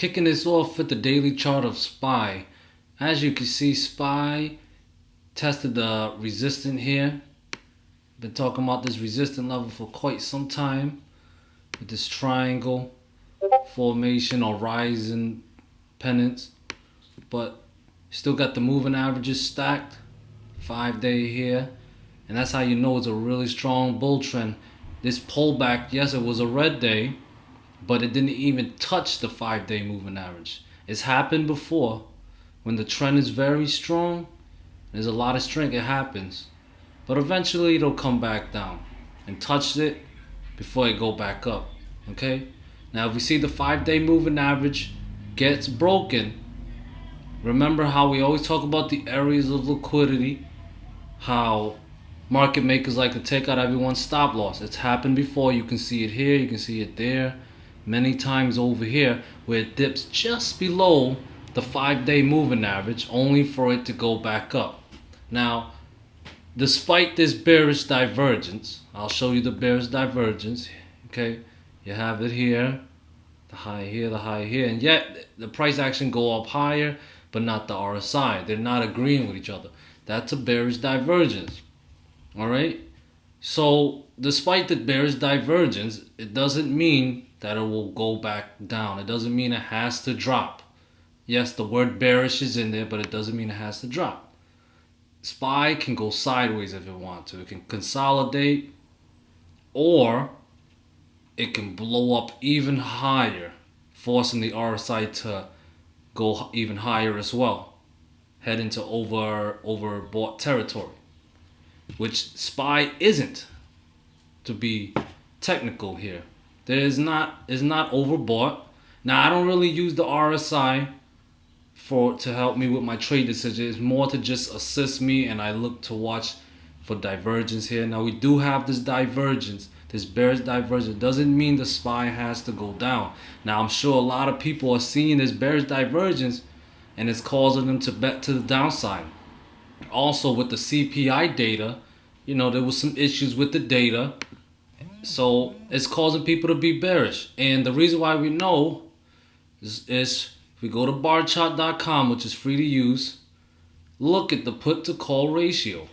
kicking this off with the daily chart of SPY. As you can see, SPY tested the resistance here. Been talking about this resistance level for quite some time with this triangle formation or rising pennants, but still got the moving averages stacked. 5-day here, and that's how you know it's a really strong bull trend. This pullback, yes, it was a red day, but it didn't even touch the 5-day moving average. It's happened before. When the trend is very strong, there's a lot of strength, it happens. But eventually it'll come back down and touch it before it go back up. Okay? Now if we see the 5-day moving average gets broken, remember how we always talk about the areas of liquidity, how market makers like to take out everyone's stop loss. It's happened before. You can see it here, you can see it there, many times over here, where it dips just below the 5-day moving average only for it to go back up. Now, despite this bearish divergence, I'll show you the bearish divergence. Okay, you have it here, the high here, the high here, and yet the price action go up higher, but not the RSI. They're not agreeing with each other. That's a bearish divergence. Alright? So, despite the bearish divergence, it doesn't mean that it will go back down. It doesn't mean it has to drop. Yes, the word bearish is in there, but it doesn't mean it has to drop. SPY can go sideways if it wants to. It can consolidate, or it can blow up even higher, forcing the RSI to go even higher as well, head into overbought territory, which SPY isn't, to be technical here. Is not overbought. Now I don't really use the RSI to help me with my trade decision. It's more to just assist me, and I look to watch for divergence here. Now we do have this divergence, this bearish divergence. Doesn't mean the SPY has to go down. Now I'm sure a lot of people are seeing this bearish divergence and it's causing them to bet to the downside. Also with the CPI data, you know, there was some issues with the data, so it's causing people to be bearish. And the reason why we know is if we go to barchart.com, which is free to use, look at the put to call ratio,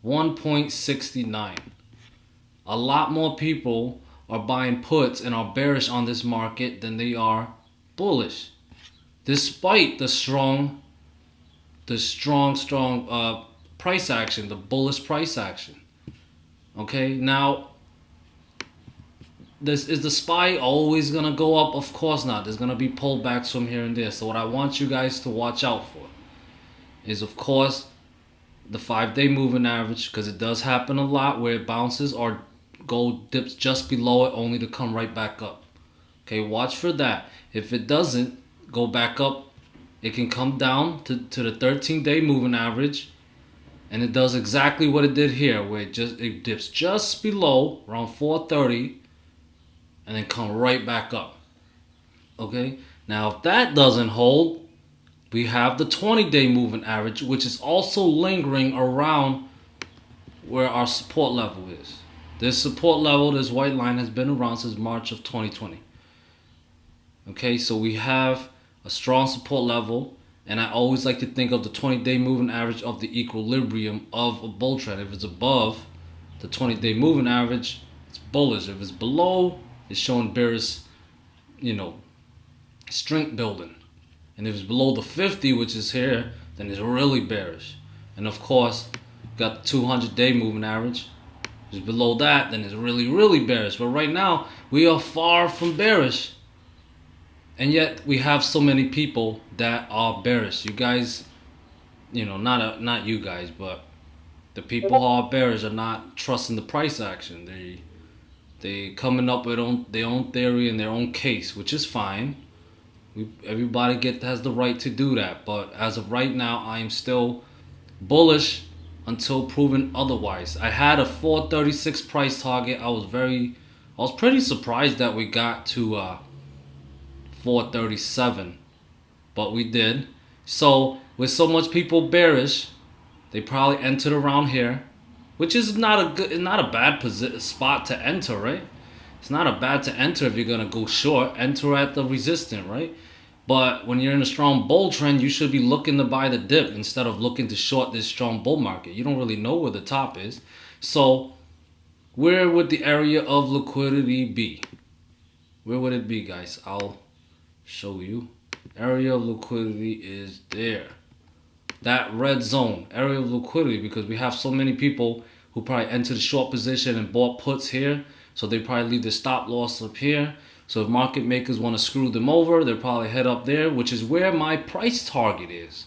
1.69. A lot more people are buying puts and are bearish on this market than they are bullish, despite the strong price action, the bullish price action. Okay, now, is the SPY always gonna go up? Of course not. There's gonna be pullbacks from here and there. So what I want you guys to watch out for is, of course, the 5-day moving average, because it does happen a lot where it bounces or dips just below it only to come right back up. Okay, watch for that. If it doesn't go back up, it can come down to the 13-day moving average, and it does exactly what it did here, where it dips just below around 430 and then come right back up. Okay, now if that doesn't hold, we have the 20-day moving average, which is also lingering around where our support level is. This support level, this white line, has been around since March of 2020. Okay, so we have a strong support level, and I always like to think of the 20-day moving average of the equilibrium of a bull trend. If it's above the 20-day moving average, it's bullish. If it's below, it's showing bearish, strength building. And if it's below the 50, which is here, then it's really bearish. And of course, got the 200-day moving average. If it's below that, then it's really, really bearish. But right now, we are far from bearish. And yet, we have so many people that are bearish. You guys, not you guys, but the people who are bearish are not trusting the price action. They coming up with their own theory and their own case, which is fine. Everybody has the right to do that. But as of right now, I am still bullish until proven otherwise. I had a 436 price target. I was pretty surprised that we got to 437, but we did. So with so much people bearish, they probably entered around here, which is not a bad spot to enter, right? It's not a bad to enter if you're gonna go short. Enter at the resistance, right? But when you're in a strong bull trend, you should be looking to buy the dip instead of looking to short this strong bull market. You don't really know where the top is. So where would the area of liquidity be? Where would it be, guys? I'll show you. Area of liquidity is there. That red zone, area of liquidity, because we have so many people who probably entered the short position and bought puts here. So they probably leave their stop loss up here. So if market makers want to screw them over, they'll probably head up there, which is where my price target is.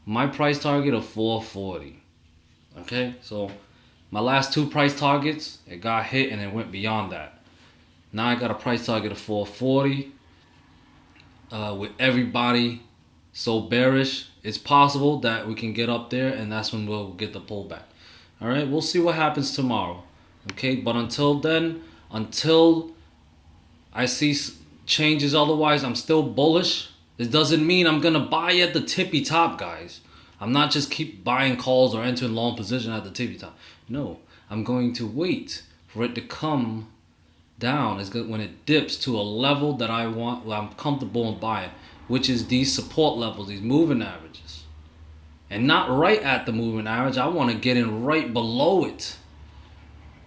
My price target of 440. Okay, so my last two price targets, it got hit and it went beyond that. Now I got a price target of 440. With everybody so bearish, it's possible that we can get up there, and that's when we'll get the pullback. All right, we'll see what happens tomorrow. Okay, but until then, until I see changes otherwise, I'm still bullish. This doesn't mean I'm gonna buy at the tippy top, guys. I'm not just keep buying calls or entering long position at the tippy top. No, I'm going to wait for it to come down. Is good when it dips to a level that I want, I'm comfortable in buying, which is these support levels, these moving averages, and not right at the moving average. I want to get in right below it,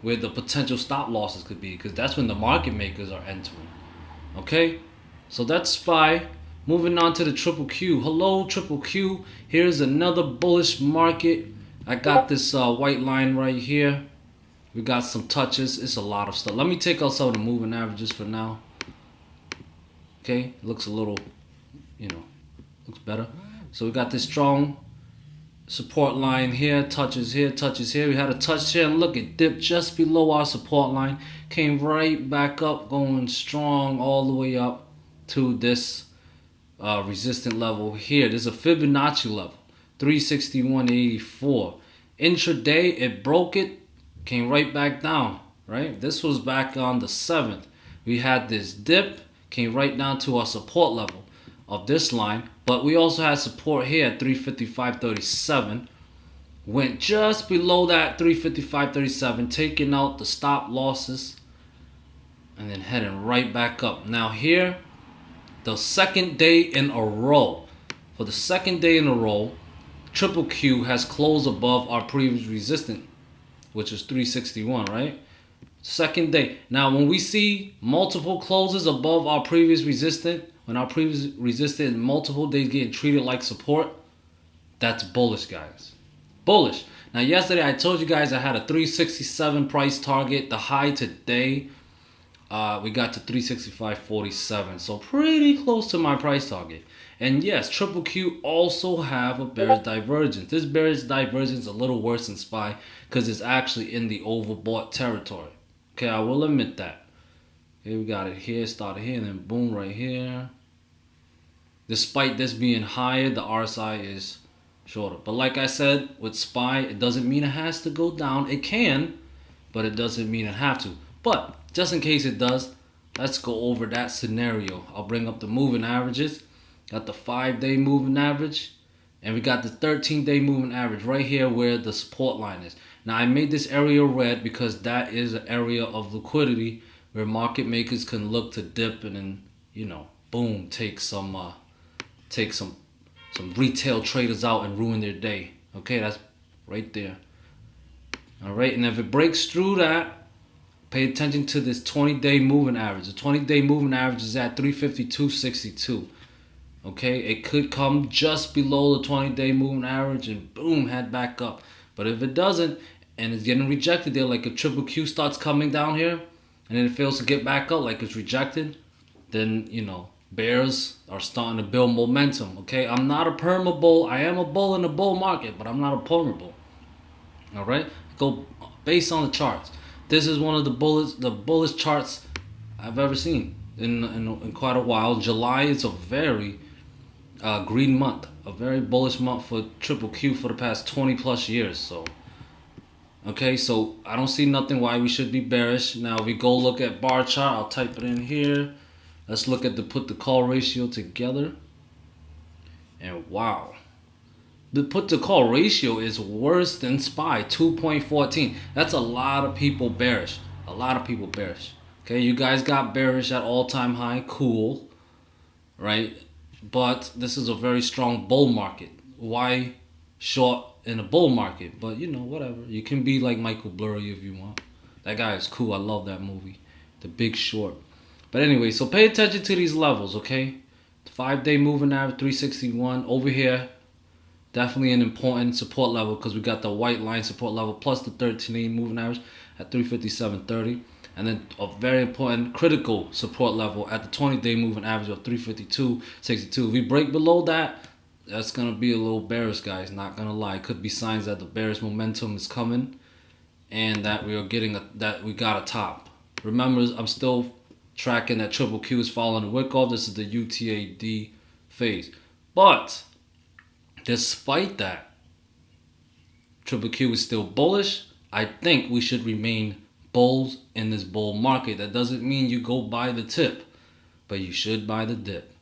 where the potential stop losses could be, because that's when the market makers are entering. Okay, so that's SPY. Moving on to the triple Q. Hello, triple Q. Here's another bullish market. I got this white line right here. We got some touches. It's a lot of stuff. Let me take out some of the moving averages for now. Okay, looks a little, looks better. So we got this strong support line here, touches here, touches here. We had a touch here, and look, it dipped just below our support line, came right back up, going strong all the way up to this resistant level here. There's a Fibonacci level, 361.84. Intraday, it broke it, came right back down, right? This was back on the 7th. We had this dip, came right down to our support level of this line, but we also had support here at 355.37. Went just below that 355.37, taking out the stop losses, and then heading right back up. Now here, the second day in a row, for the second day in a row, triple Q has closed above our previous resistance, which is 361, right? Second day. Now, when we see multiple closes above our previous resistance, when our previous resistance multiple days getting treated like support, that's bullish, guys. Bullish. Now, yesterday I told you guys I had a 367 price target. The high today, we got to 365.47. So pretty close to my price target. And yes, triple Q also have a bearish divergence. This bearish divergence is a little worse than SPY because it's actually in the overbought territory. Okay, I will admit that. Here we got it here, started here, and then boom right here. Despite this being higher, the RSI is shorter. But like I said, with SPY, it doesn't mean it has to go down. It can, but it doesn't mean it have to. But just in case it does, let's go over that scenario. I'll bring up the moving averages. Got the 5-day moving average, and we got the 13-day moving average right here where the support line is. Now I made this area red because that is an area of liquidity where market makers can look to dip and then, boom, take some retail traders out and ruin their day. Okay, that's right there. All right, and if it breaks through that, pay attention to this 20-day moving average. The 20-day moving average is at 352.62. Okay, it could come just below the 20-day moving average and boom, head back up. But if it doesn't and it's getting rejected there, like if triple Q starts coming down here and then it fails to get back up like it's rejected, then, bears are starting to build momentum. Okay, I'm not a perma bull. I am a bull in the bull market, but I'm not a perma bull. All right, go based on the charts. This is one of the bullish charts I've ever seen in quite a while. July is a very green month, a very bullish month for triple Q for the past 20 plus years. So okay, so I don't see nothing why we should be bearish. Now if we go look at bar chart, I'll type it in here. Let's look at the put to call ratio together, and wow, the put to call ratio is worse than SPY, 2.14. That's a lot of people bearish. A lot of people bearish. Okay, you guys got bearish at all-time high, cool, right? but this is a very strong bull market. Why short in a bull market? But you know, whatever. You can be like Michael Burry if you want. That guy is cool. I love that movie, The Big Short. But anyway, so pay attention to these levels, okay? 5-day moving average 361 over here. Definitely an important support level because we got the white line support level plus the 13-day moving average at 357.30. And then a very important critical support level at the 20-day moving average of 352.62. If we break below that, that's going to be a little bearish, guys. Not going to lie. Could be signs that the bearish momentum is coming and that we are getting that we got a top. Remember, I'm still tracking that QQQ is following the wick off. This is the UTAD phase. But despite that, QQQ is still bullish. I think we should remain bulls in this bull market. That doesn't mean you go buy the tip, but you should buy the dip.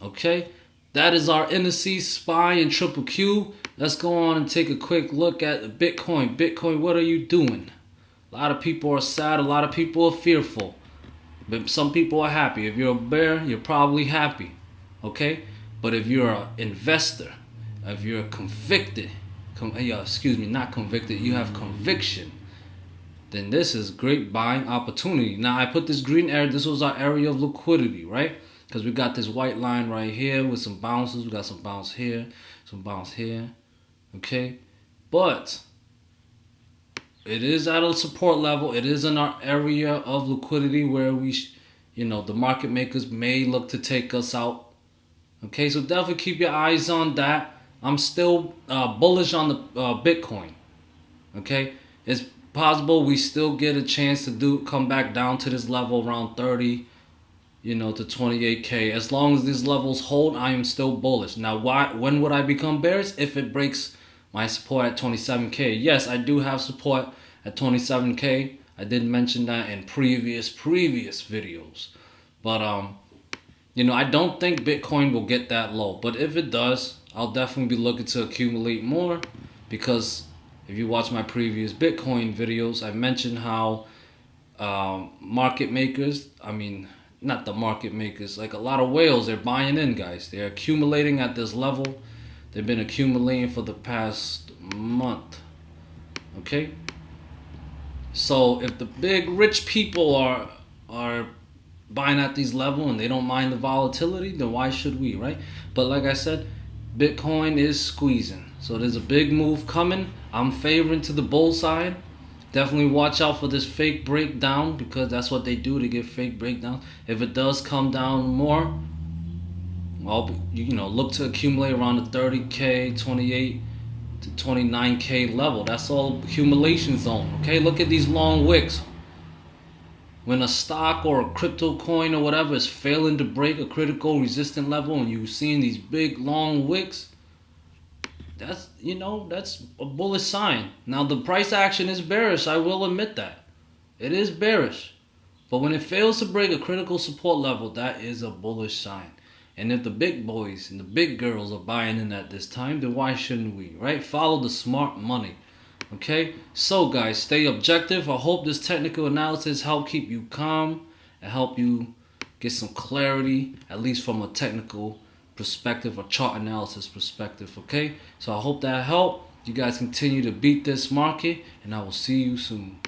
Okay, that is our indices, SPY and QQQ. Let's go on and take a quick look at Bitcoin. Bitcoin, what are you doing? A lot of people are sad. A lot of people are fearful. But some people are happy. If you're a bear, you're probably happy. Okay, but if you're an investor, if you're convicted, not convicted, you have conviction, then this is great buying opportunity. Now I put this green area, this was our area of liquidity, right? Because we got this white line right here with some bounces. We got some bounce here, some bounce here, okay? But it is at a support level. It is in our area of liquidity where we, the market makers may look to take us out. Okay, so definitely keep your eyes on that. I'm still bullish on the Bitcoin. Okay, it's possible we still get a chance to come back down to this level around 30, to 28K. As long as these levels hold, I am still bullish. Now, when would I become bearish? If it breaks my support at 27K. Yes, I do have support at 27K. I did mention that in previous videos. But I don't think Bitcoin will get that low. But if it does, I'll definitely be looking to accumulate more, because if you watch my previous Bitcoin videos, I mentioned how market makers, not the market makers, like a lot of whales, they're buying in, guys. They're accumulating at this level. They've been accumulating for the past month. Okay? So if the big rich people are buying at these levels and they don't mind the volatility, then why should we, right? But like I said, Bitcoin is squeezing. So there's a big move coming. I'm favoring to the bull side. Definitely watch out for this fake breakdown, because that's what they do. They get fake breakdowns. If it does come down more, well, look to accumulate around the 30K, 28 to 29K level. That's all accumulation zone. Okay, look at these long wicks. When a stock or a crypto coin or whatever is failing to break a critical resistant level and you're seeing these big long wicks, that's a bullish sign. Now the price action is bearish, I will admit that. It is bearish. But when it fails to break a critical support level, that is a bullish sign. And if the big boys and the big girls are buying in at this time, then why shouldn't we, right? Follow the smart money. Okay, so guys, stay objective. I hope this technical analysis helped keep you calm and help you get some clarity, at least from a technical perspective or chart analysis perspective. Okay, so I hope that helped. You guys continue to beat this market, and I will see you soon.